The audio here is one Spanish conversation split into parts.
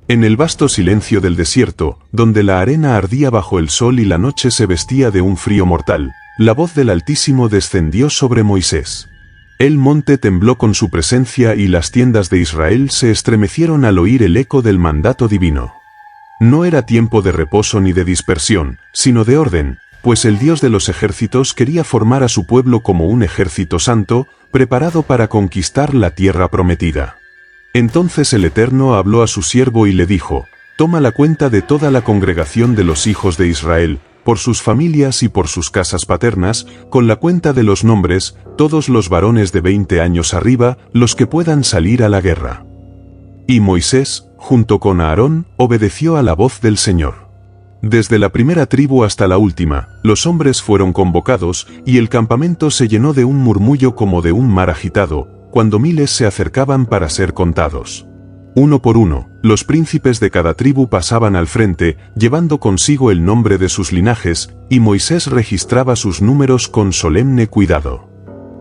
En el vasto silencio del desierto, donde la arena ardía bajo el sol y la noche se vestía de un frío mortal, la voz del Altísimo descendió sobre Moisés. El monte tembló con su presencia y las tiendas de Israel se estremecieron al oír el eco del mandato divino. No era tiempo de reposo ni de dispersión, sino de orden, pues el Dios de los ejércitos quería formar a su pueblo como un ejército santo, preparado para conquistar la tierra prometida. Entonces el Eterno habló a su siervo y le dijo: toma la cuenta de toda la congregación de los hijos de Israel, por sus familias y por sus casas paternas, con la cuenta de los nombres, todos los varones de 20 años arriba, los que puedan salir a la guerra. Y Moisés, junto con Aarón, obedeció a la voz del Señor. Desde la primera tribu hasta la última, los hombres fueron convocados, y el campamento se llenó de un murmullo como de un mar agitado, cuando miles se acercaban para ser contados. Uno por uno, los príncipes de cada tribu pasaban al frente, llevando consigo el nombre de sus linajes, y Moisés registraba sus números con solemne cuidado.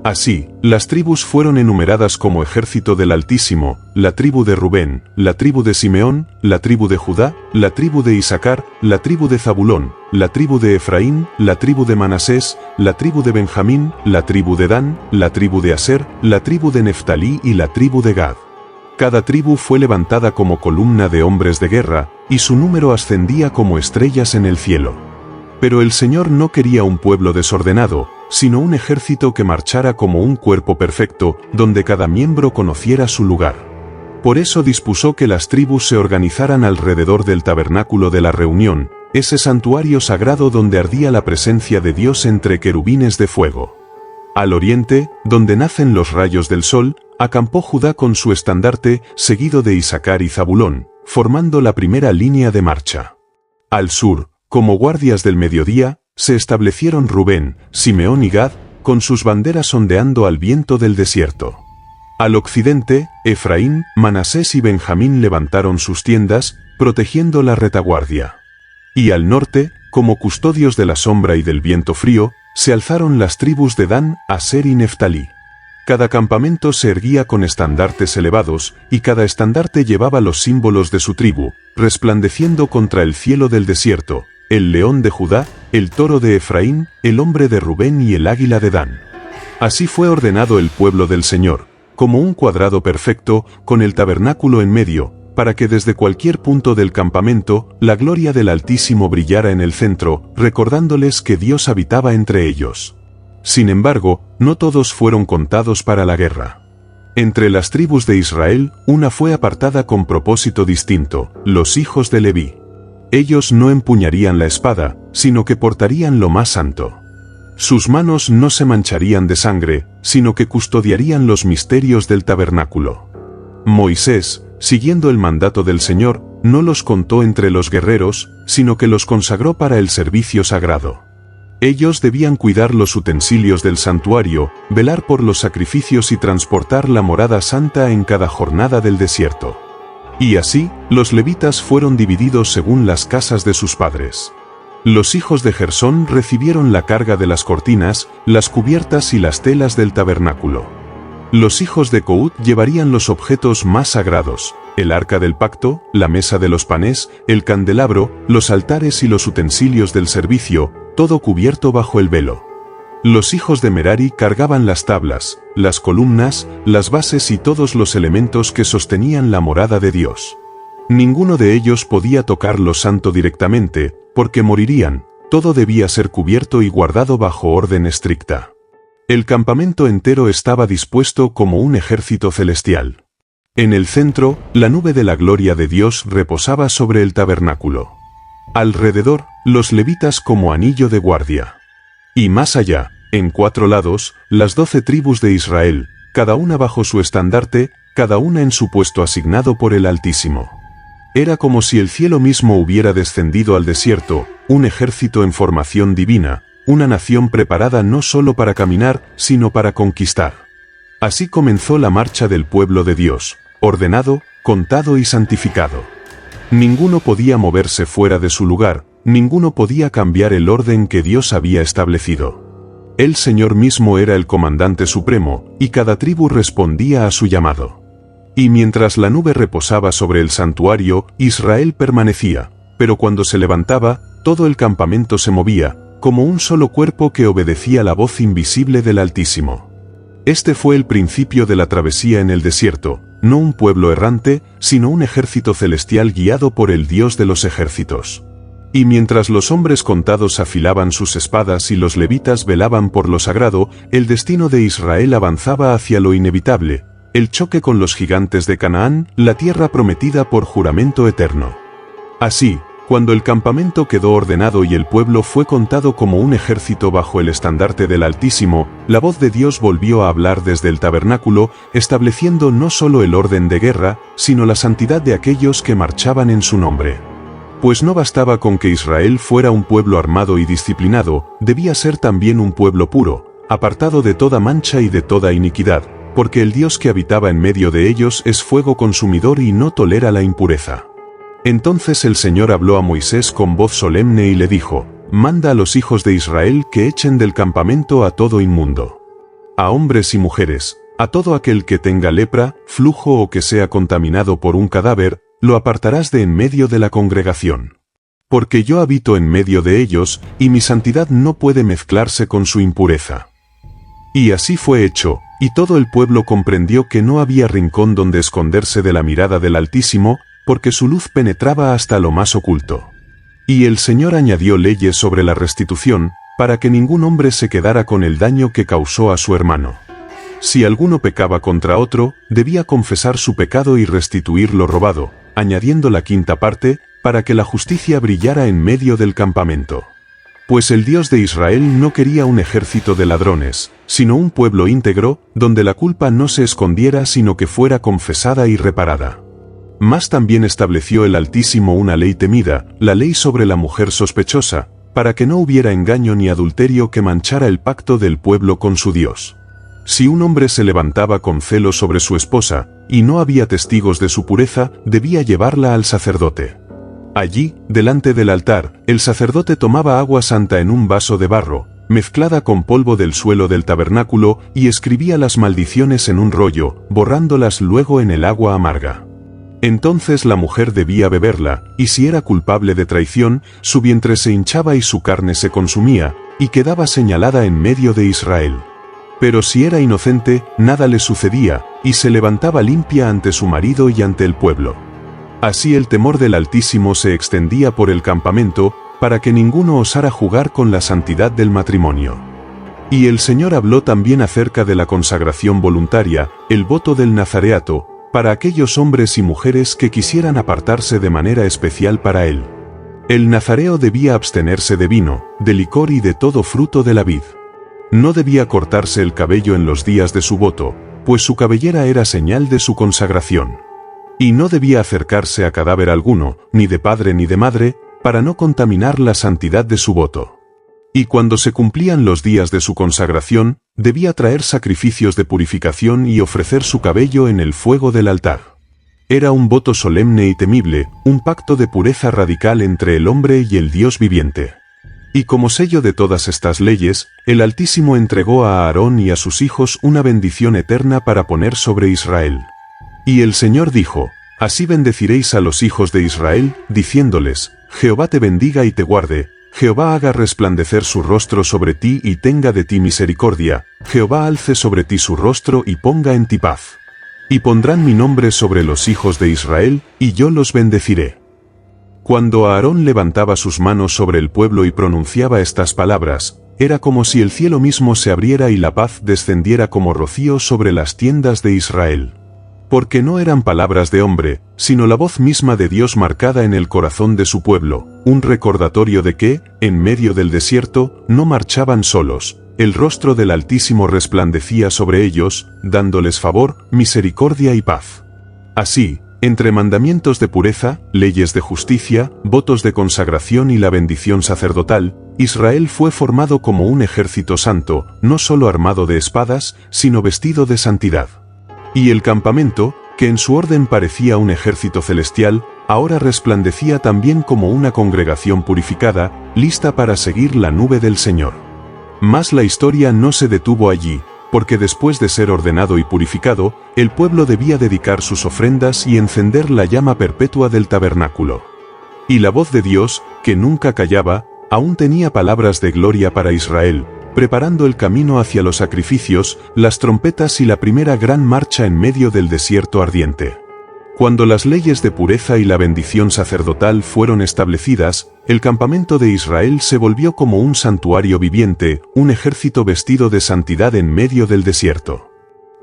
Así, las tribus fueron enumeradas como ejército del Altísimo: la tribu de Rubén, la tribu de Simeón, la tribu de Judá, la tribu de Isacar, la tribu de Zabulón, la tribu de Efraín, la tribu de Manasés, la tribu de Benjamín, la tribu de Dan, la tribu de Aser, la tribu de Neftalí y la tribu de Gad. Cada tribu fue levantada como columna de hombres de guerra, y su número ascendía como estrellas en el cielo. Pero el Señor no quería un pueblo desordenado, sino un ejército que marchara como un cuerpo perfecto, donde cada miembro conociera su lugar. Por eso dispuso que las tribus se organizaran alrededor del tabernáculo de la reunión, ese santuario sagrado donde ardía la presencia de Dios entre querubines de fuego. Al oriente, donde nacen los rayos del sol, acampó Judá con su estandarte, seguido de Isacar y Zabulón, formando la primera línea de marcha. Al sur, como guardias del mediodía, se establecieron Rubén, Simeón y Gad, con sus banderas ondeando al viento del desierto. Al occidente, Efraín, Manasés y Benjamín levantaron sus tiendas, protegiendo la retaguardia. Y al norte, como custodios de la sombra y del viento frío, se alzaron las tribus de Dan, Aser y Neftalí. Cada campamento se erguía con estandartes elevados, y cada estandarte llevaba los símbolos de su tribu, resplandeciendo contra el cielo del desierto: el león de Judá, el toro de Efraín, el hombre de Rubén y el águila de Dan. Así fue ordenado el pueblo del Señor, como un cuadrado perfecto, con el tabernáculo en medio, para que desde cualquier punto del campamento, la gloria del Altísimo brillara en el centro, recordándoles que Dios habitaba entre ellos. Sin embargo, no todos fueron contados para la guerra. Entre las tribus de Israel, una fue apartada con propósito distinto: los hijos de Leví. Ellos no empuñarían la espada, sino que portarían lo más santo. Sus manos no se mancharían de sangre, sino que custodiarían los misterios del tabernáculo. Moisés, siguiendo el mandato del Señor, no los contó entre los guerreros, sino que los consagró para el servicio sagrado. Ellos debían cuidar los utensilios del santuario, velar por los sacrificios y transportar la morada santa en cada jornada del desierto. Y así, los levitas fueron divididos según las casas de sus padres. Los hijos de Gersón recibieron la carga de las cortinas, las cubiertas y las telas del tabernáculo. Los hijos de Coat llevarían los objetos más sagrados: el arca del pacto, la mesa de los panes, el candelabro, los altares y los utensilios del servicio, todo cubierto bajo el velo. Los hijos de Merari cargaban las tablas, las columnas, las bases y todos los elementos que sostenían la morada de Dios. Ninguno de ellos podía tocar lo santo directamente, porque morirían. Todo debía ser cubierto y guardado bajo orden estricta. El campamento entero estaba dispuesto como un ejército celestial. En el centro, la nube de la gloria de Dios reposaba sobre el tabernáculo. Alrededor, los levitas como anillo de guardia. Y más allá, en 4 lados, las 12 tribus de Israel, cada una bajo su estandarte, cada una en su puesto asignado por el Altísimo. Era como si el cielo mismo hubiera descendido al desierto, un ejército en formación divina, una nación preparada no solo para caminar, sino para conquistar. Así comenzó la marcha del pueblo de Dios, ordenado, contado y santificado. Ninguno podía moverse fuera de su lugar, ninguno podía cambiar el orden que Dios había establecido. El Señor mismo era el comandante supremo, y cada tribu respondía a su llamado. Y mientras la nube reposaba sobre el santuario, Israel permanecía, pero cuando se levantaba, todo el campamento se movía, como un solo cuerpo que obedecía la voz invisible del Altísimo. Este fue el principio de la travesía en el desierto, no un pueblo errante, sino un ejército celestial guiado por el Dios de los ejércitos. Y mientras los hombres contados afilaban sus espadas y los levitas velaban por lo sagrado, el destino de Israel avanzaba hacia lo inevitable, el choque con los gigantes de Canaán, la tierra prometida por juramento eterno. Así, cuando el campamento quedó ordenado y el pueblo fue contado como un ejército bajo el estandarte del Altísimo, la voz de Dios volvió a hablar desde el tabernáculo, estableciendo no solo el orden de guerra, sino la santidad de aquellos que marchaban en su nombre. Pues no bastaba con que Israel fuera un pueblo armado y disciplinado, debía ser también un pueblo puro, apartado de toda mancha y de toda iniquidad, porque el Dios que habitaba en medio de ellos es fuego consumidor y no tolera la impureza. Entonces el Señor habló a Moisés con voz solemne y le dijo: «Manda a los hijos de Israel que echen del campamento a todo inmundo. A hombres y mujeres, a todo aquel que tenga lepra, flujo o que sea contaminado por un cadáver, lo apartarás de en medio de la congregación. Porque yo habito en medio de ellos, y mi santidad no puede mezclarse con su impureza». Y así fue hecho, y todo el pueblo comprendió que no había rincón donde esconderse de la mirada del Altísimo, porque su luz penetraba hasta lo más oculto. Y el Señor añadió leyes sobre la restitución, para que ningún hombre se quedara con el daño que causó a su hermano. Si alguno pecaba contra otro, debía confesar su pecado y restituir lo robado, añadiendo la quinta parte, para que la justicia brillara en medio del campamento. Pues el Dios de Israel no quería un ejército de ladrones, sino un pueblo íntegro, donde la culpa no se escondiera sino que fuera confesada y reparada. Mas también estableció el Altísimo una ley temida, la ley sobre la mujer sospechosa, para que no hubiera engaño ni adulterio que manchara el pacto del pueblo con su Dios. Si un hombre se levantaba con celo sobre su esposa, y no había testigos de su pureza, debía llevarla al sacerdote. Allí, delante del altar, el sacerdote tomaba agua santa en un vaso de barro, mezclada con polvo del suelo del tabernáculo, y escribía las maldiciones en un rollo, borrándolas luego en el agua amarga. Entonces la mujer debía beberla, y si era culpable de traición, su vientre se hinchaba y su carne se consumía, y quedaba señalada en medio de Israel. Pero si era inocente, nada le sucedía, y se levantaba limpia ante su marido y ante el pueblo. Así el temor del Altísimo se extendía por el campamento, para que ninguno osara jugar con la santidad del matrimonio. Y el Señor habló también acerca de la consagración voluntaria, el voto del nazareato, para aquellos hombres y mujeres que quisieran apartarse de manera especial para él. El nazareo debía abstenerse de vino, de licor y de todo fruto de la vid. No debía cortarse el cabello en los días de su voto, pues su cabellera era señal de su consagración. Y no debía acercarse a cadáver alguno, ni de padre ni de madre, para no contaminar la santidad de su voto. Y cuando se cumplían los días de su consagración, debía traer sacrificios de purificación y ofrecer su cabello en el fuego del altar. Era un voto solemne y temible, un pacto de pureza radical entre el hombre y el Dios viviente. Y como sello de todas estas leyes, el Altísimo entregó a Aarón y a sus hijos una bendición eterna para poner sobre Israel. Y el Señor dijo: «Así bendeciréis a los hijos de Israel, diciéndoles: Jehová te bendiga y te guarde, Jehová haga resplandecer su rostro sobre ti y tenga de ti misericordia, Jehová alce sobre ti su rostro y ponga en ti paz. Y pondrán mi nombre sobre los hijos de Israel, y yo los bendeciré». Cuando Aarón levantaba sus manos sobre el pueblo y pronunciaba estas palabras, era como si el cielo mismo se abriera y la paz descendiera como rocío sobre las tiendas de Israel. Porque no eran palabras de hombre, sino la voz misma de Dios marcada en el corazón de su pueblo, un recordatorio de que, en medio del desierto, no marchaban solos, el rostro del Altísimo resplandecía sobre ellos, dándoles favor, misericordia y paz. Así, entre mandamientos de pureza, leyes de justicia, votos de consagración y la bendición sacerdotal, Israel fue formado como un ejército santo, no solo armado de espadas, sino vestido de santidad. Y el campamento, que en su orden parecía un ejército celestial, ahora resplandecía también como una congregación purificada, lista para seguir la nube del Señor. Mas la historia no se detuvo allí, porque después de ser ordenado y purificado, el pueblo debía dedicar sus ofrendas y encender la llama perpetua del tabernáculo. Y la voz de Dios, que nunca callaba, aún tenía palabras de gloria para Israel, preparando el camino hacia los sacrificios, las trompetas y la primera gran marcha en medio del desierto ardiente. Cuando las leyes de pureza y la bendición sacerdotal fueron establecidas, el campamento de Israel se volvió como un santuario viviente, un ejército vestido de santidad en medio del desierto.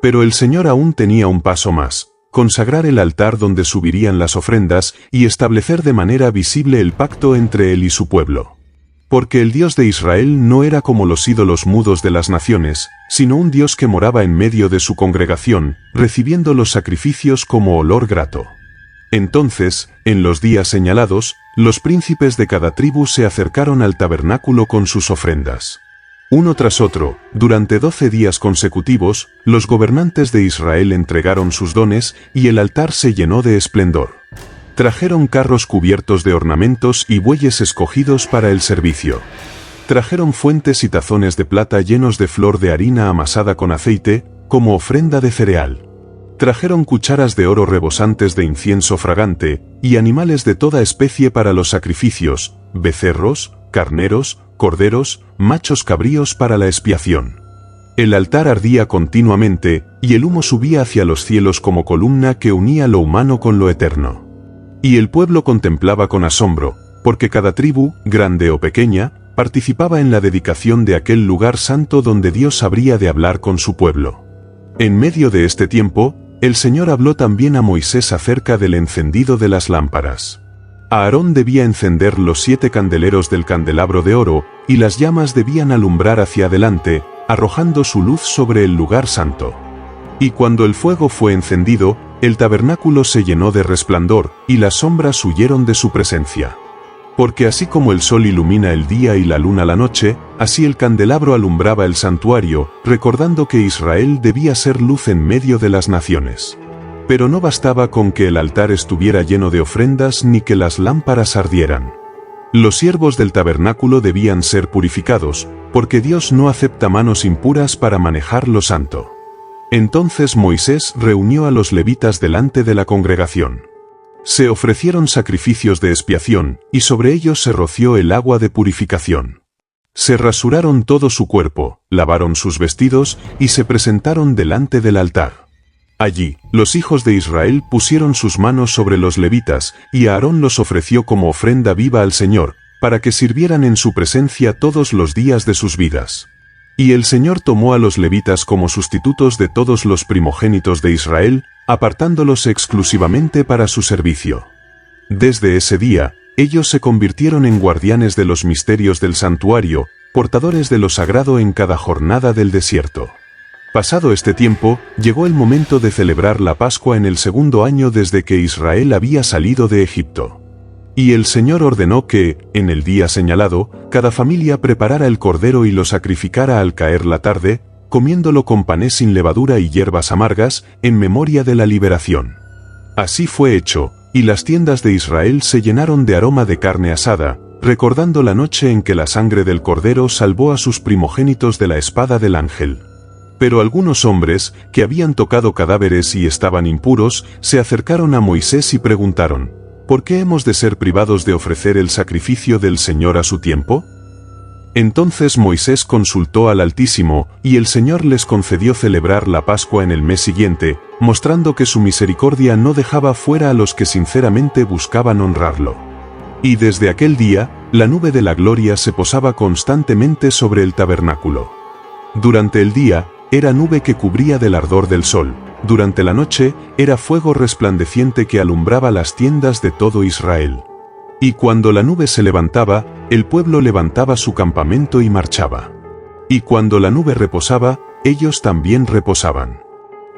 Pero el Señor aún tenía un paso más: consagrar el altar donde subirían las ofrendas y establecer de manera visible el pacto entre él y su pueblo. Porque el Dios de Israel no era como los ídolos mudos de las naciones, sino un Dios que moraba en medio de su congregación, recibiendo los sacrificios como olor grato. Entonces, en los días señalados, los príncipes de cada tribu se acercaron al tabernáculo con sus ofrendas. Uno tras otro, durante 12 días consecutivos, los gobernantes de Israel entregaron sus dones y el altar se llenó de esplendor. Trajeron carros cubiertos de ornamentos y bueyes escogidos para el servicio. Trajeron fuentes y tazones de plata llenos de flor de harina amasada con aceite, como ofrenda de cereal. Trajeron cucharas de oro rebosantes de incienso fragante, y animales de toda especie para los sacrificios, becerros, carneros, corderos, machos cabríos para la expiación. El altar ardía continuamente, y el humo subía hacia los cielos como columna que unía lo humano con lo eterno. Y el pueblo contemplaba con asombro, porque cada tribu, grande o pequeña, participaba en la dedicación de aquel lugar santo donde Dios habría de hablar con su pueblo. En medio de este tiempo, el Señor habló también a Moisés acerca del encendido de las lámparas. Aarón debía encender los 7 candeleros del candelabro de oro, y las llamas debían alumbrar hacia adelante, arrojando su luz sobre el lugar santo. Y cuando el fuego fue encendido, el tabernáculo se llenó de resplandor, y las sombras huyeron de su presencia. Porque así como el sol ilumina el día y la luna la noche, así el candelabro alumbraba el santuario, recordando que Israel debía ser luz en medio de las naciones. Pero no bastaba con que el altar estuviera lleno de ofrendas ni que las lámparas ardieran. Los siervos del tabernáculo debían ser purificados, porque Dios no acepta manos impuras para manejar lo santo. Entonces Moisés reunió a los levitas delante de la congregación. Se ofrecieron sacrificios de expiación, y sobre ellos se roció el agua de purificación. Se rasuraron todo su cuerpo, lavaron sus vestidos, y se presentaron delante del altar. Allí, los hijos de Israel pusieron sus manos sobre los levitas, y Aarón los ofreció como ofrenda viva al Señor, para que sirvieran en su presencia todos los días de sus vidas. Y el Señor tomó a los levitas como sustitutos de todos los primogénitos de Israel, apartándolos exclusivamente para su servicio. Desde ese día, ellos se convirtieron en guardianes de los misterios del santuario, portadores de lo sagrado en cada jornada del desierto. Pasado este tiempo, llegó el momento de celebrar la Pascua en el 2.º año desde que Israel había salido de Egipto. Y el Señor ordenó que, en el día señalado, cada familia preparara el cordero y lo sacrificara al caer la tarde, comiéndolo con panes sin levadura y hierbas amargas, en memoria de la liberación. Así fue hecho, y las tiendas de Israel se llenaron de aroma de carne asada, recordando la noche en que la sangre del cordero salvó a sus primogénitos de la espada del ángel. Pero algunos hombres, que habían tocado cadáveres y estaban impuros, se acercaron a Moisés y preguntaron: ¿por qué hemos de ser privados de ofrecer el sacrificio del Señor a su tiempo? Entonces Moisés consultó al Altísimo, y el Señor les concedió celebrar la Pascua en el mes siguiente, mostrando que su misericordia no dejaba fuera a los que sinceramente buscaban honrarlo. Y desde aquel día, la nube de la gloria se posaba constantemente sobre el tabernáculo. Durante el día, era nube que cubría del ardor del sol. Durante la noche, era fuego resplandeciente que alumbraba las tiendas de todo Israel. Y cuando la nube se levantaba, el pueblo levantaba su campamento y marchaba. Y cuando la nube reposaba, ellos también reposaban.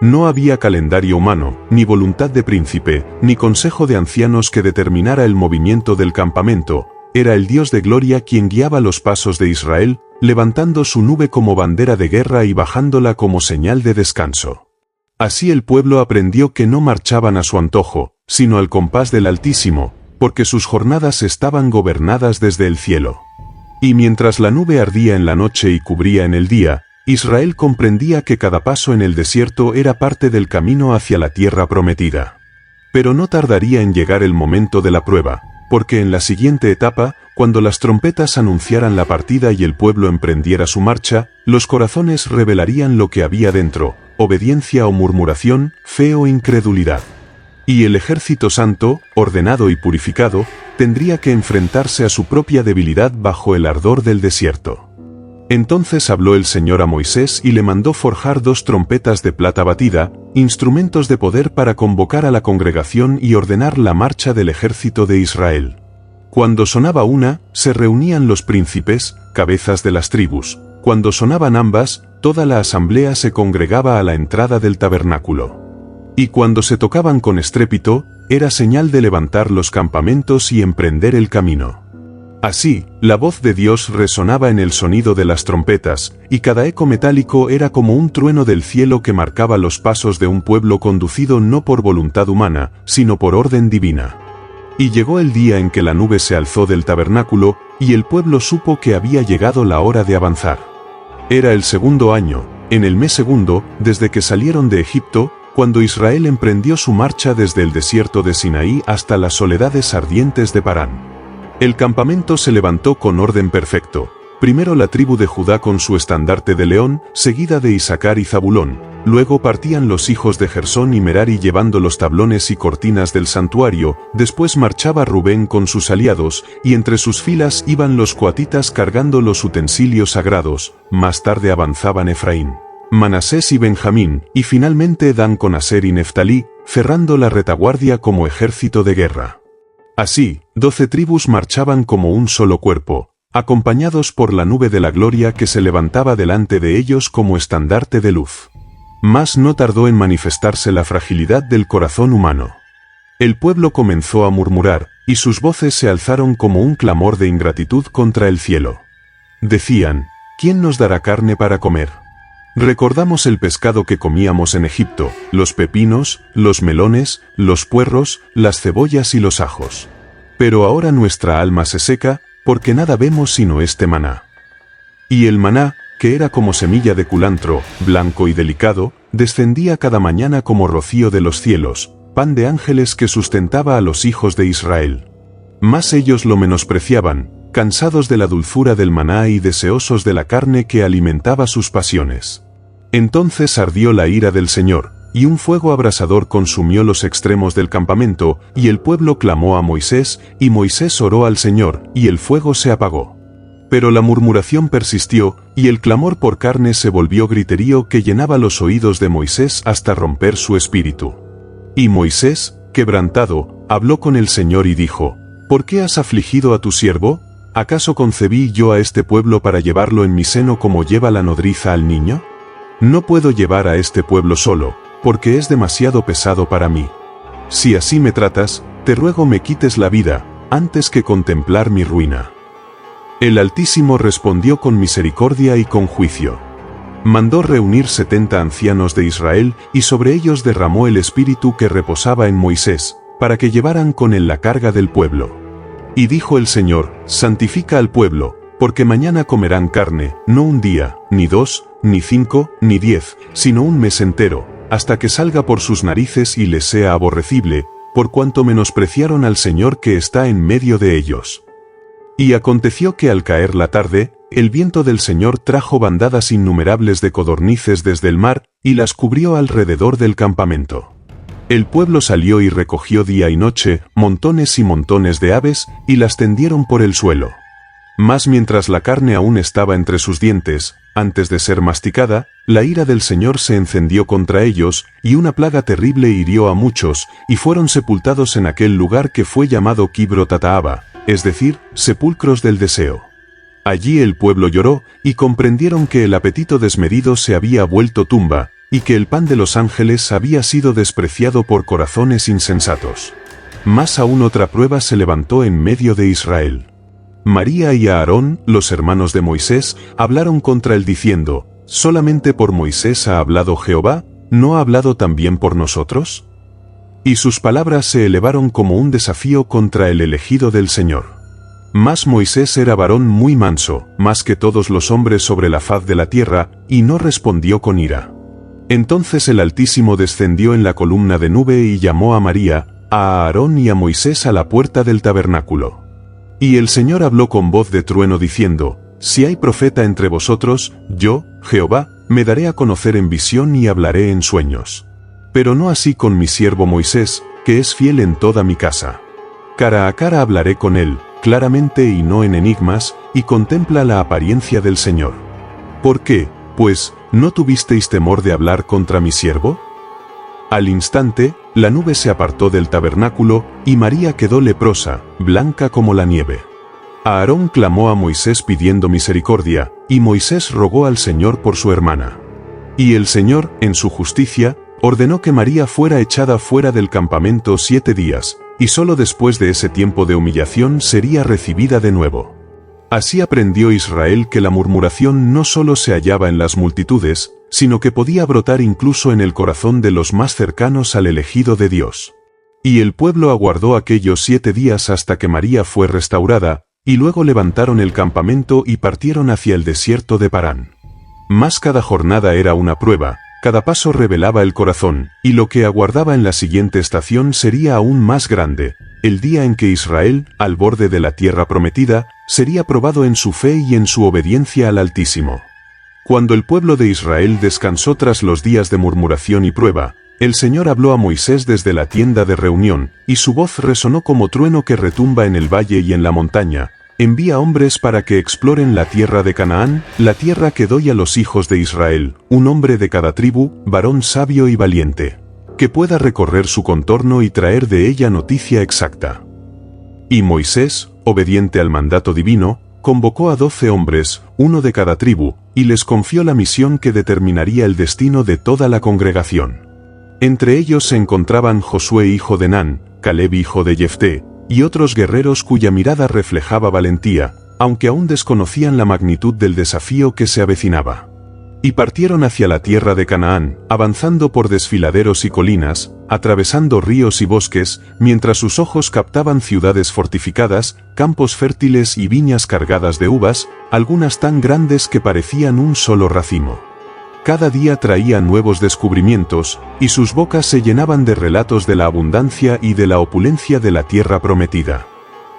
No había calendario humano, ni voluntad de príncipe, ni consejo de ancianos que determinara el movimiento del campamento. Era el Dios de gloria quien guiaba los pasos de Israel, levantando su nube como bandera de guerra y bajándola como señal de descanso. Así el pueblo aprendió que no marchaban a su antojo, sino al compás del Altísimo, porque sus jornadas estaban gobernadas desde el cielo. Y mientras la nube ardía en la noche y cubría en el día, Israel comprendía que cada paso en el desierto era parte del camino hacia la tierra prometida. Pero no tardaría en llegar el momento de la prueba, porque en la siguiente etapa, cuando las trompetas anunciaran la partida y el pueblo emprendiera su marcha, los corazones revelarían lo que había dentro, obediencia o murmuración, fe o incredulidad. Y el ejército santo, ordenado y purificado, tendría que enfrentarse a su propia debilidad bajo el ardor del desierto. Entonces habló el Señor a Moisés y le mandó forjar 2 trompetas de plata batida, instrumentos de poder para convocar a la congregación y ordenar la marcha del ejército de Israel. Cuando sonaba una, se reunían los príncipes, cabezas de las tribus. Cuando sonaban ambas, toda la asamblea se congregaba a la entrada del tabernáculo. Y cuando se tocaban con estrépito, era señal de levantar los campamentos y emprender el camino. Así, la voz de Dios resonaba en el sonido de las trompetas, y cada eco metálico era como un trueno del cielo que marcaba los pasos de un pueblo conducido no por voluntad humana, sino por orden divina. Y llegó el día en que la nube se alzó del tabernáculo, y el pueblo supo que había llegado la hora de avanzar. Era el 2.º año, en el mes 2, desde que salieron de Egipto, cuando Israel emprendió su marcha desde el desierto de Sinaí hasta las soledades ardientes de Parán. El campamento se levantó con orden perfecto. Primero la tribu de Judá con su estandarte de león, seguida de Isaacar y Zabulón. Luego partían los hijos de Gersón y Merari llevando los tablones y cortinas del santuario. Después marchaba Rubén con sus aliados, y entre sus filas iban los coatitas cargando los utensilios sagrados. Más tarde avanzaban Efraín, Manasés y Benjamín, y finalmente Dan con Aser y Neftalí, cerrando la retaguardia como ejército de guerra. Así, 12 tribus marchaban como un solo cuerpo, acompañados por la nube de la gloria que se levantaba delante de ellos como estandarte de luz. Mas no tardó en manifestarse la fragilidad del corazón humano. El pueblo comenzó a murmurar, y sus voces se alzaron como un clamor de ingratitud contra el cielo. Decían, ¿quién nos dará carne para comer? Recordamos el pescado que comíamos en Egipto, los pepinos, los melones, los puerros, las cebollas y los ajos. Pero ahora nuestra alma se seca, porque nada vemos sino este maná. Y el maná, que era como semilla de culantro, blanco y delicado, descendía cada mañana como rocío de los cielos, pan de ángeles que sustentaba a los hijos de Israel. Mas ellos lo menospreciaban, cansados de la dulzura del maná y deseosos de la carne que alimentaba sus pasiones. Entonces ardió la ira del Señor, y un fuego abrasador consumió los extremos del campamento, y el pueblo clamó a Moisés, y Moisés oró al Señor, y el fuego se apagó. Pero la murmuración persistió, y el clamor por carne se volvió griterío que llenaba los oídos de Moisés hasta romper su espíritu. Y Moisés, quebrantado, habló con el Señor y dijo, ¿por qué has afligido a tu siervo? ¿Acaso concebí yo a este pueblo para llevarlo en mi seno como lleva la nodriza al niño? No puedo llevar a este pueblo solo, porque es demasiado pesado para mí. Si así me tratas, te ruego me quites la vida, antes que contemplar mi ruina. El Altísimo respondió con misericordia y con juicio. Mandó reunir 70 ancianos de Israel, y sobre ellos derramó el espíritu que reposaba en Moisés, para que llevaran con él la carga del pueblo. Y dijo el Señor, santifica al pueblo, porque mañana comerán carne, no un día, ni 2, ni 5, ni 10, sino un mes entero, hasta que salga por sus narices y les sea aborrecible, por cuanto menospreciaron al Señor que está en medio de ellos. Y aconteció que al caer la tarde, el viento del Señor trajo bandadas innumerables de codornices desde el mar, y las cubrió alrededor del campamento. El pueblo salió y recogió día y noche, montones y montones de aves, y las tendieron por el suelo. Mas mientras la carne aún estaba entre sus dientes, antes de ser masticada, la ira del Señor se encendió contra ellos, y una plaga terrible hirió a muchos, y fueron sepultados en aquel lugar que fue llamado Kibrot-Hataava, es decir, sepulcros del deseo. Allí el pueblo lloró, y comprendieron que el apetito desmedido se había vuelto tumba, y que el pan de los ángeles había sido despreciado por corazones insensatos. Mas aún otra prueba se levantó en medio de Israel. María y Aarón, los hermanos de Moisés, hablaron contra él diciendo, ¿solamente por Moisés ha hablado Jehová? ¿No ha hablado también por nosotros? Y sus palabras se elevaron como un desafío contra el elegido del Señor. Mas Moisés era varón muy manso, más que todos los hombres sobre la faz de la tierra, y no respondió con ira. Entonces el Altísimo descendió en la columna de nube y llamó a María, a Aarón y a Moisés a la puerta del tabernáculo. Y el Señor habló con voz de trueno diciendo, si hay profeta entre vosotros, yo, Jehová, me daré a conocer en visión y hablaré en sueños. Pero no así con mi siervo Moisés, que es fiel en toda mi casa. Cara a cara hablaré con él, claramente y no en enigmas, y contempla la apariencia del Señor. ¿Por qué, pues, no tuvisteis temor de hablar contra mi siervo? Al instante, la nube se apartó del tabernáculo, y María quedó leprosa, blanca como la nieve. Aarón clamó a Moisés pidiendo misericordia, y Moisés rogó al Señor por su hermana. Y el Señor, en su justicia, ordenó que María fuera echada fuera del campamento 7 días, y solo después de ese tiempo de humillación sería recibida de nuevo. Así aprendió Israel que la murmuración no solo se hallaba en las multitudes, sino que podía brotar incluso en el corazón de los más cercanos al elegido de Dios. Y el pueblo aguardó aquellos 7 días hasta que María fue restaurada, y luego levantaron el campamento y partieron hacia el desierto de Parán. Mas cada jornada era una prueba, cada paso revelaba el corazón, y lo que aguardaba en la siguiente estación sería aún más grande, el día en que Israel, al borde de la tierra prometida, sería probado en su fe y en su obediencia al Altísimo. Cuando el pueblo de Israel descansó tras los días de murmuración y prueba, el Señor habló a Moisés desde la tienda de reunión, y su voz resonó como trueno que retumba en el valle y en la montaña. Envía hombres para que exploren la tierra de Canaán, la tierra que doy a los hijos de Israel, un hombre de cada tribu, varón sabio y valiente, que pueda recorrer su contorno y traer de ella noticia exacta. Y Moisés, obediente al mandato divino, convocó a 12 hombres, uno de cada tribu, y les confió la misión que determinaría el destino de toda la congregación. Entre ellos se encontraban Josué hijo de Nun, Caleb hijo de Jefté, y otros guerreros cuya mirada reflejaba valentía, aunque aún desconocían la magnitud del desafío que se avecinaba. Y partieron hacia la tierra de Canaán, avanzando por desfiladeros y colinas, atravesando ríos y bosques, mientras sus ojos captaban ciudades fortificadas, campos fértiles y viñas cargadas de uvas, algunas tan grandes que parecían un solo racimo. Cada día traía nuevos descubrimientos, y sus bocas se llenaban de relatos de la abundancia y de la opulencia de la tierra prometida.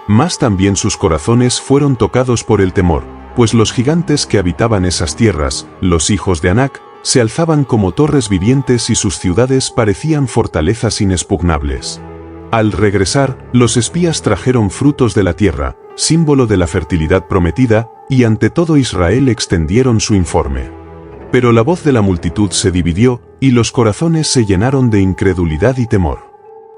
Mas también sus corazones fueron tocados por el temor, pues los gigantes que habitaban esas tierras, los hijos de Anac, se alzaban como torres vivientes y sus ciudades parecían fortalezas inexpugnables. Al regresar, los espías trajeron frutos de la tierra, símbolo de la fertilidad prometida, y ante todo Israel extendieron su informe. Pero la voz de la multitud se dividió, y los corazones se llenaron de incredulidad y temor.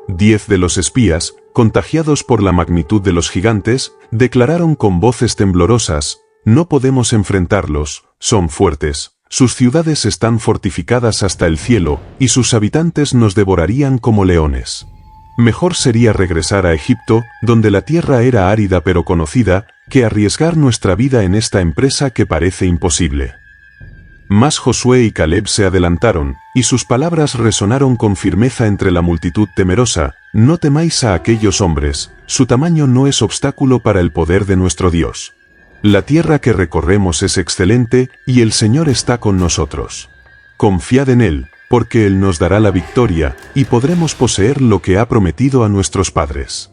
10 de los espías, contagiados por la magnitud de los gigantes, declararon con voces temblorosas, no podemos enfrentarlos, son fuertes, sus ciudades están fortificadas hasta el cielo, y sus habitantes nos devorarían como leones. Mejor sería regresar a Egipto, donde la tierra era árida pero conocida, que arriesgar nuestra vida en esta empresa que parece imposible. Mas Josué y Caleb se adelantaron, y sus palabras resonaron con firmeza entre la multitud temerosa, no temáis a aquellos hombres, su tamaño no es obstáculo para el poder de nuestro Dios. La tierra que recorremos es excelente, y el Señor está con nosotros. Confiad en Él, porque Él nos dará la victoria, y podremos poseer lo que ha prometido a nuestros padres.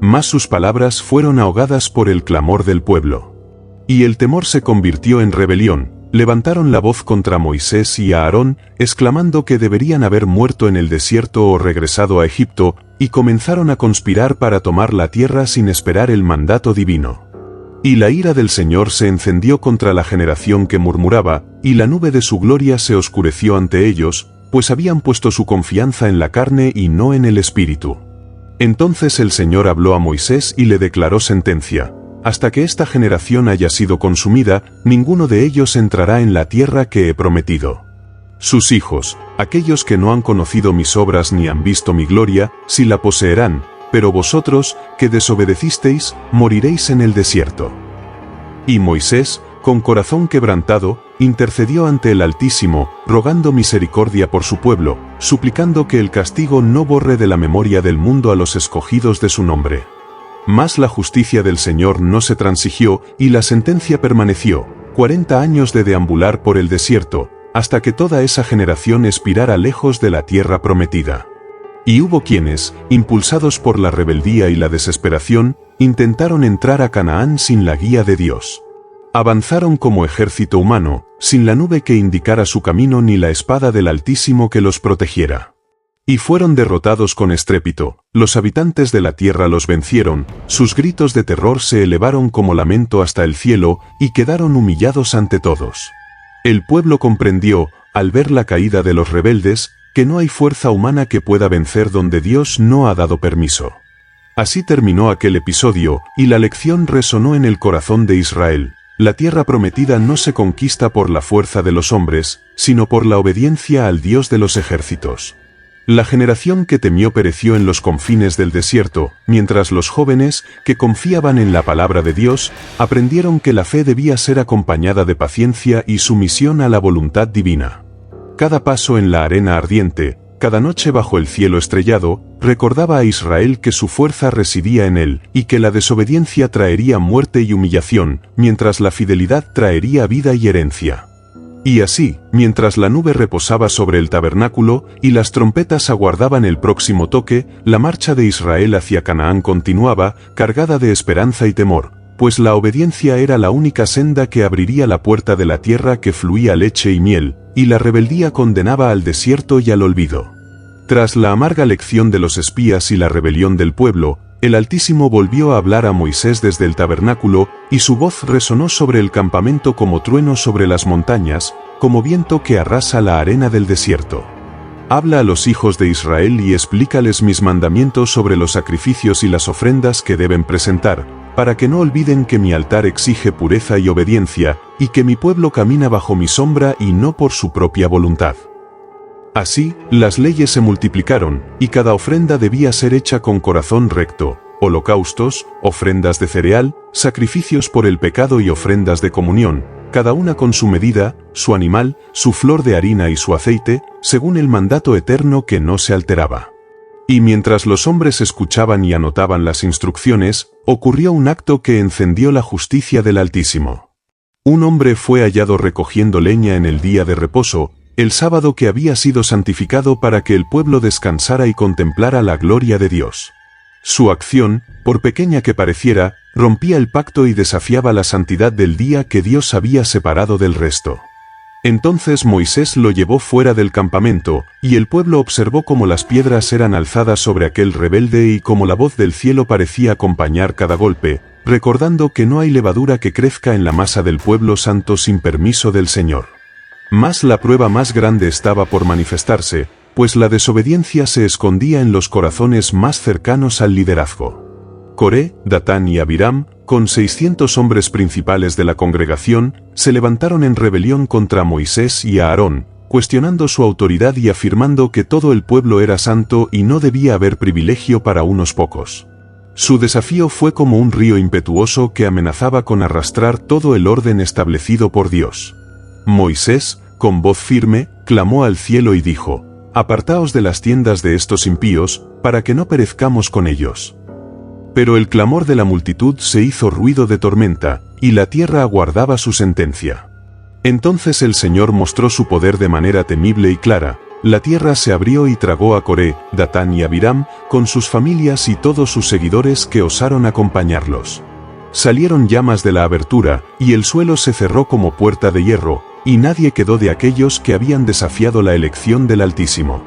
Mas sus palabras fueron ahogadas por el clamor del pueblo. Y el temor se convirtió en rebelión. Levantaron la voz contra Moisés y a Aarón, exclamando que deberían haber muerto en el desierto o regresado a Egipto, y comenzaron a conspirar para tomar la tierra sin esperar el mandato divino. Y la ira del Señor se encendió contra la generación que murmuraba, y la nube de su gloria se oscureció ante ellos, pues habían puesto su confianza en la carne y no en el Espíritu. Entonces el Señor habló a Moisés y le declaró sentencia. Hasta que esta generación haya sido consumida, ninguno de ellos entrará en la tierra que he prometido. Sus hijos, aquellos que no han conocido mis obras ni han visto mi gloria, sí la poseerán, pero vosotros, que desobedecisteis, moriréis en el desierto. Y Moisés, con corazón quebrantado, intercedió ante el Altísimo, rogando misericordia por su pueblo, suplicando que el castigo no borre de la memoria del mundo a los escogidos de su nombre. Mas la justicia del Señor no se transigió y la sentencia permaneció, 40 años de deambular por el desierto, hasta que toda esa generación expirara lejos de la tierra prometida. Y hubo quienes, impulsados por la rebeldía y la desesperación, intentaron entrar a Canaán sin la guía de Dios. Avanzaron como ejército humano, sin la nube que indicara su camino ni la espada del Altísimo que los protegiera. Y fueron derrotados con estrépito, los habitantes de la tierra los vencieron, sus gritos de terror se elevaron como lamento hasta el cielo, y quedaron humillados ante todos. El pueblo comprendió, al ver la caída de los rebeldes, que no hay fuerza humana que pueda vencer donde Dios no ha dado permiso. Así terminó aquel episodio, y la lección resonó en el corazón de Israel. La tierra prometida no se conquista por la fuerza de los hombres, sino por la obediencia al Dios de los ejércitos. La generación que temió pereció en los confines del desierto, mientras los jóvenes, que confiaban en la palabra de Dios, aprendieron que la fe debía ser acompañada de paciencia y sumisión a la voluntad divina. Cada paso en la arena ardiente, cada noche bajo el cielo estrellado, recordaba a Israel que su fuerza residía en él, y que la desobediencia traería muerte y humillación, mientras la fidelidad traería vida y herencia. Y así, mientras la nube reposaba sobre el tabernáculo y las trompetas aguardaban el próximo toque, la marcha de Israel hacia Canaán continuaba, cargada de esperanza y temor, pues la obediencia era la única senda que abriría la puerta de la tierra que fluía leche y miel, y la rebeldía condenaba al desierto y al olvido. Tras la amarga lección de los espías y la rebelión del pueblo, el Altísimo volvió a hablar a Moisés desde el tabernáculo, y su voz resonó sobre el campamento como trueno sobre las montañas, como viento que arrasa la arena del desierto. Habla a los hijos de Israel y explícales mis mandamientos sobre los sacrificios y las ofrendas que deben presentar, para que no olviden que mi altar exige pureza y obediencia, y que mi pueblo camina bajo mi sombra y no por su propia voluntad. Así, las leyes se multiplicaron, y cada ofrenda debía ser hecha con corazón recto, holocaustos, ofrendas de cereal, sacrificios por el pecado y ofrendas de comunión, cada una con su medida, su animal, su flor de harina y su aceite, según el mandato eterno que no se alteraba. Y mientras los hombres escuchaban y anotaban las instrucciones, ocurrió un acto que encendió la justicia del Altísimo. Un hombre fue hallado recogiendo leña en el día de reposo, el sábado que había sido santificado para que el pueblo descansara y contemplara la gloria de Dios. Su acción, por pequeña que pareciera, rompía el pacto y desafiaba la santidad del día que Dios había separado del resto. Entonces Moisés lo llevó fuera del campamento, y el pueblo observó cómo las piedras eran alzadas sobre aquel rebelde y cómo la voz del cielo parecía acompañar cada golpe, recordando que no hay levadura que crezca en la masa del pueblo santo sin permiso del Señor. Mas la prueba más grande estaba por manifestarse, pues la desobediencia se escondía en los corazones más cercanos al liderazgo. Coré, Datán y Abiram, con 600 hombres principales de la congregación, se levantaron en rebelión contra Moisés y Aarón, cuestionando su autoridad y afirmando que todo el pueblo era santo y no debía haber privilegio para unos pocos. Su desafío fue como un río impetuoso que amenazaba con arrastrar todo el orden establecido por Dios. Moisés, con voz firme, clamó al cielo y dijo: «Apartaos de las tiendas de estos impíos, para que no perezcamos con ellos». Pero el clamor de la multitud se hizo ruido de tormenta, y la tierra aguardaba su sentencia. Entonces el Señor mostró su poder de manera temible y clara. La tierra se abrió y tragó a Coré, Datán y Abiram, con sus familias y todos sus seguidores que osaron acompañarlos. Salieron llamas de la abertura, y el suelo se cerró como puerta de hierro, y nadie quedó de aquellos que habían desafiado la elección del Altísimo.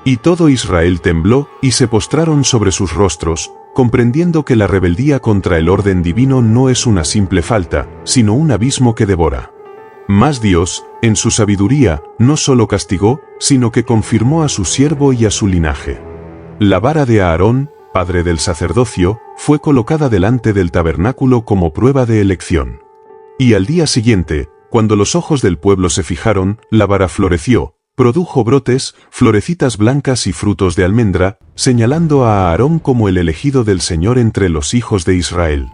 Y todo Israel tembló, y se postraron sobre sus rostros, comprendiendo que la rebeldía contra el orden divino no es una simple falta, sino un abismo que devora. Mas Dios, en su sabiduría, no solo castigó, sino que confirmó a su siervo y a su linaje. La vara de Aarón, padre del sacerdocio, fue colocada delante del tabernáculo como prueba de elección. Y al día siguiente, cuando los ojos del pueblo se fijaron, la vara floreció, produjo brotes, florecitas blancas y frutos de almendra, señalando a Aarón como el elegido del Señor entre los hijos de Israel.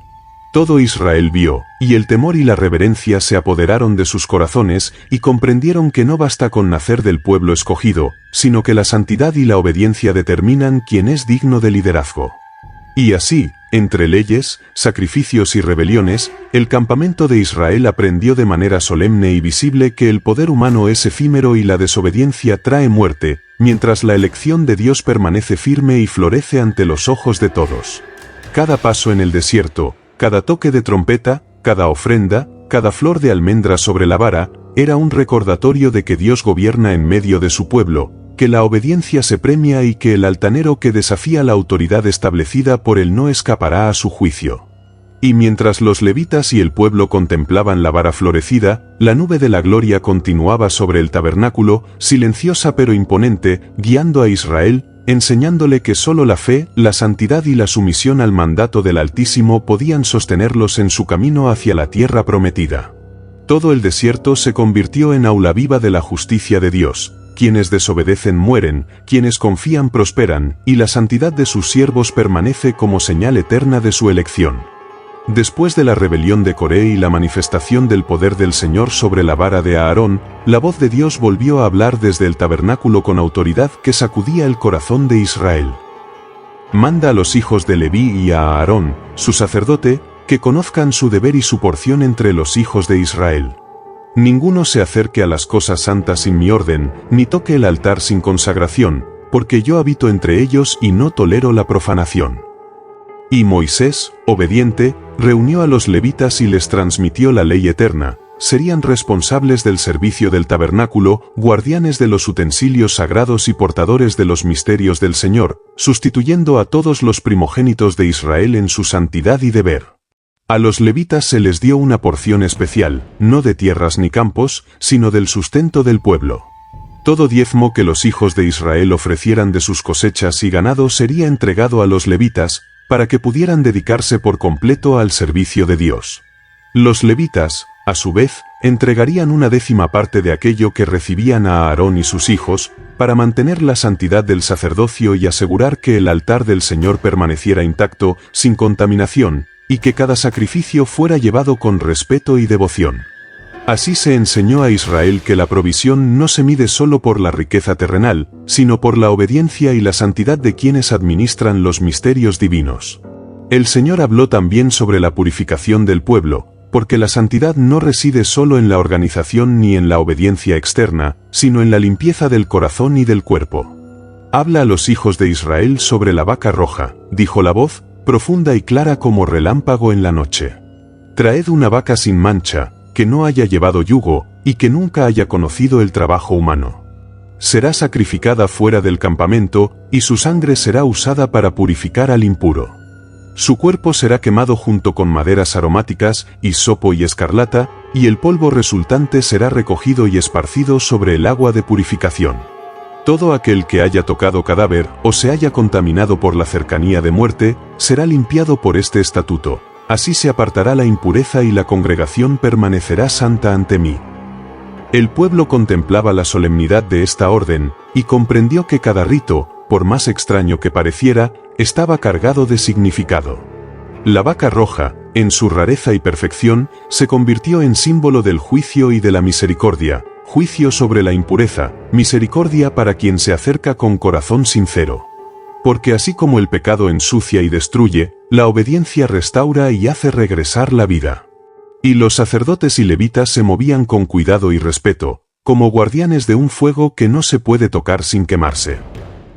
Todo Israel vio, y el temor y la reverencia se apoderaron de sus corazones, y comprendieron que no basta con nacer del pueblo escogido, sino que la santidad y la obediencia determinan quién es digno de liderazgo. Y así, entre leyes, sacrificios y rebeliones, el campamento de Israel aprendió de manera solemne y visible que el poder humano es efímero y la desobediencia trae muerte, mientras la elección de Dios permanece firme y florece ante los ojos de todos. Cada paso en el desierto, cada toque de trompeta, cada ofrenda, cada flor de almendra sobre la vara, era un recordatorio de que Dios gobierna en medio de su pueblo, que la obediencia se premia y que el altanero que desafía la autoridad establecida por él no escapará a su juicio. Y mientras los levitas y el pueblo contemplaban la vara florecida, la nube de la gloria continuaba sobre el tabernáculo, silenciosa pero imponente, guiando a Israel, enseñándole que solo la fe, la santidad y la sumisión al mandato del Altísimo podían sostenerlos en su camino hacia la tierra prometida. Todo el desierto se convirtió en aula viva de la justicia de Dios. Quienes desobedecen mueren, quienes confían prosperan, y la santidad de sus siervos permanece como señal eterna de su elección. Después de la rebelión de Coré y la manifestación del poder del Señor sobre la vara de Aarón, la voz de Dios volvió a hablar desde el tabernáculo con autoridad que sacudía el corazón de Israel. Manda a los hijos de Leví y a Aarón, su sacerdote, que conozcan su deber y su porción entre los hijos de Israel. Ninguno se acerque a las cosas santas sin mi orden, ni toque el altar sin consagración, porque yo habito entre ellos y no tolero la profanación. Y Moisés, obediente, reunió a los levitas y les transmitió la ley eterna. Serían responsables del servicio del tabernáculo, guardianes de los utensilios sagrados y portadores de los misterios del Señor, sustituyendo a todos los primogénitos de Israel en su santidad y deber. A los levitas se les dio una porción especial, no de tierras ni campos, sino del sustento del pueblo. Todo diezmo que los hijos de Israel ofrecieran de sus cosechas y ganado sería entregado a los levitas, para que pudieran dedicarse por completo al servicio de Dios. Los levitas, a su vez, entregarían una 10ª parte de aquello que recibían a Aarón y sus hijos, para mantener la santidad del sacerdocio y asegurar que el altar del Señor permaneciera intacto, sin contaminación, y que cada sacrificio fuera llevado con respeto y devoción. Así se enseñó a Israel que la provisión no se mide solo por la riqueza terrenal, sino por la obediencia y la santidad de quienes administran los misterios divinos. El Señor habló también sobre la purificación del pueblo, porque la santidad no reside solo en la organización ni en la obediencia externa, sino en la limpieza del corazón y del cuerpo. Habla a los hijos de Israel sobre la vaca roja, dijo la voz, profunda y clara como relámpago en la noche. Traed una vaca sin mancha, que no haya llevado yugo, y que nunca haya conocido el trabajo humano. Será sacrificada fuera del campamento, y su sangre será usada para purificar al impuro. Su cuerpo será quemado junto con maderas aromáticas, hisopo y escarlata, y el polvo resultante será recogido y esparcido sobre el agua de purificación. Todo aquel que haya tocado cadáver, o se haya contaminado por la cercanía de muerte, será limpiado por este estatuto. Así se apartará la impureza y la congregación permanecerá santa ante mí. El pueblo contemplaba la solemnidad de esta orden, y comprendió que cada rito, por más extraño que pareciera, estaba cargado de significado. La vaca roja, en su rareza y perfección, se convirtió en símbolo del juicio y de la misericordia, juicio sobre la impureza, misericordia para quien se acerca con corazón sincero. Porque así como el pecado ensucia y destruye, la obediencia restaura y hace regresar la vida. Y los sacerdotes y levitas se movían con cuidado y respeto, como guardianes de un fuego que no se puede tocar sin quemarse.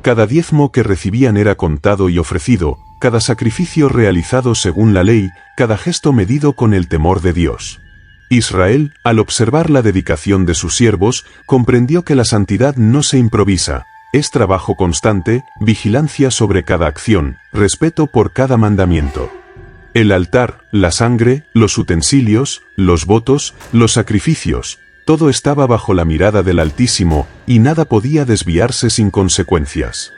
Cada diezmo que recibían era contado y ofrecido, cada sacrificio realizado según la ley, cada gesto medido con el temor de Dios. Israel, al observar la dedicación de sus siervos, comprendió que la santidad no se improvisa, es trabajo constante, vigilancia sobre cada acción, respeto por cada mandamiento. El altar, la sangre, los utensilios, los votos, los sacrificios, todo estaba bajo la mirada del Altísimo, y nada podía desviarse sin consecuencias.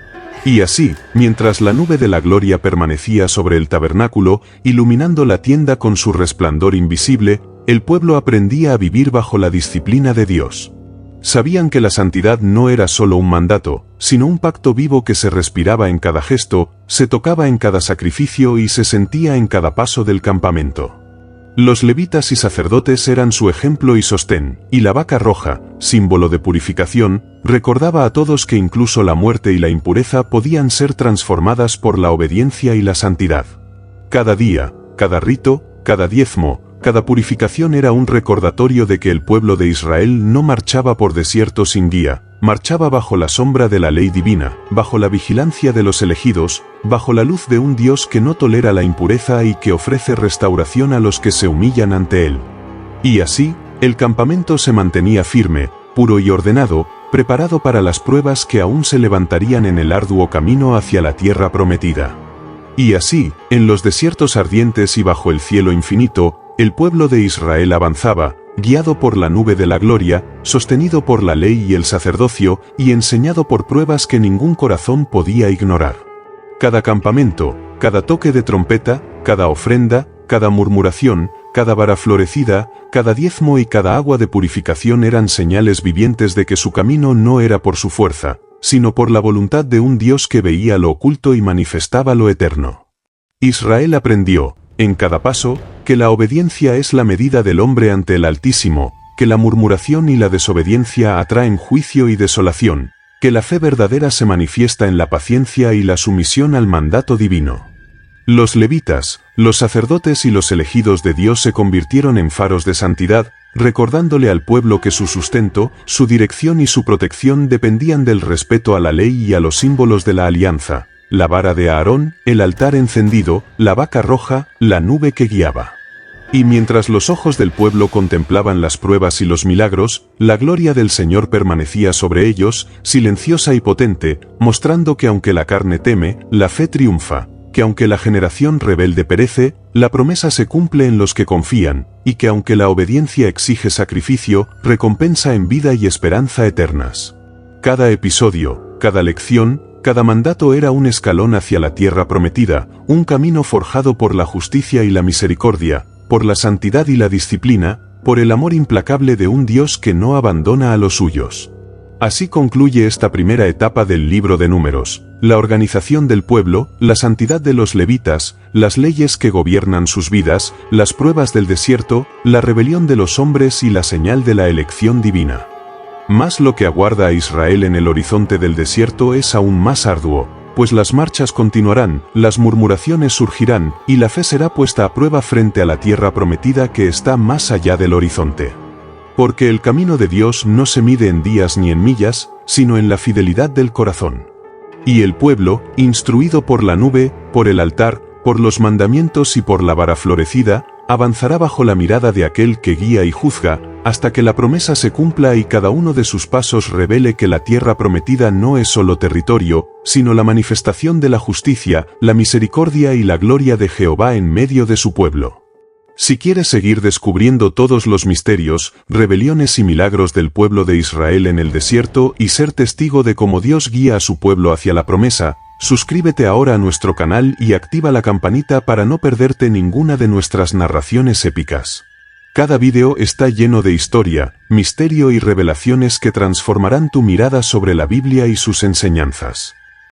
Y así, mientras la nube de la gloria permanecía sobre el tabernáculo, iluminando la tienda con su resplandor invisible, el pueblo aprendía a vivir bajo la disciplina de Dios. Sabían que la santidad no era solo un mandato, sino un pacto vivo que se respiraba en cada gesto, se tocaba en cada sacrificio y se sentía en cada paso del campamento. Los levitas y sacerdotes eran su ejemplo y sostén, y la vaca roja, símbolo de purificación, recordaba a todos que incluso la muerte y la impureza podían ser transformadas por la obediencia y la santidad. Cada día, cada rito, cada diezmo, cada purificación era un recordatorio de que el pueblo de Israel no marchaba por desierto sin guía, marchaba bajo la sombra de la ley divina, bajo la vigilancia de los elegidos, bajo la luz de un Dios que no tolera la impureza y que ofrece restauración a los que se humillan ante Él. Y así, el campamento se mantenía firme, puro y ordenado, preparado para las pruebas que aún se levantarían en el arduo camino hacia la tierra prometida. Y así, en los desiertos ardientes y bajo el cielo infinito, el pueblo de Israel avanzaba, guiado por la nube de la gloria, sostenido por la ley y el sacerdocio, y enseñado por pruebas que ningún corazón podía ignorar. Cada campamento, cada toque de trompeta, cada ofrenda, cada murmuración, cada vara florecida, cada diezmo y cada agua de purificación eran señales vivientes de que su camino no era por su fuerza, sino por la voluntad de un Dios que veía lo oculto y manifestaba lo eterno. Israel aprendió, en cada paso, que la obediencia es la medida del hombre ante el Altísimo, que la murmuración y la desobediencia atraen juicio y desolación, que la fe verdadera se manifiesta en la paciencia y la sumisión al mandato divino. Los levitas, los sacerdotes y los elegidos de Dios se convirtieron en faros de santidad, recordándole al pueblo que su sustento, su dirección y su protección dependían del respeto a la ley y a los símbolos de la alianza, la vara de Aarón, el altar encendido, la vaca roja, la nube que guiaba. Y mientras los ojos del pueblo contemplaban las pruebas y los milagros, la gloria del Señor permanecía sobre ellos, silenciosa y potente, mostrando que aunque la carne teme, la fe triunfa, que aunque la generación rebelde perece, la promesa se cumple en los que confían, y que aunque la obediencia exige sacrificio, recompensa en vida y esperanza eternas. Cada episodio, cada lección, cada mandato era un escalón hacia la tierra prometida, un camino forjado por la justicia y la misericordia, por la santidad y la disciplina, por el amor implacable de un Dios que no abandona a los suyos. Así concluye esta primera etapa del libro de Números, la organización del pueblo, la santidad de los levitas, las leyes que gobiernan sus vidas, las pruebas del desierto, la rebelión de los hombres y la señal de la elección divina. Mas lo que aguarda a Israel en el horizonte del desierto es aún más arduo, pues las marchas continuarán, las murmuraciones surgirán, y la fe será puesta a prueba frente a la tierra prometida que está más allá del horizonte. Porque el camino de Dios no se mide en días ni en millas, sino en la fidelidad del corazón. Y el pueblo, instruido por la nube, por el altar, por los mandamientos y por la vara florecida, avanzará bajo la mirada de aquel que guía y juzga, hasta que la promesa se cumpla y cada uno de sus pasos revele que la tierra prometida no es solo territorio, sino la manifestación de la justicia, la misericordia y la gloria de Jehová en medio de su pueblo. Si quieres seguir descubriendo todos los misterios, rebeliones y milagros del pueblo de Israel en el desierto y ser testigo de cómo Dios guía a su pueblo hacia la promesa, suscríbete ahora a nuestro canal y activa la campanita para no perderte ninguna de nuestras narraciones épicas. Cada vídeo está lleno de historia, misterio y revelaciones que transformarán tu mirada sobre la Biblia y sus enseñanzas.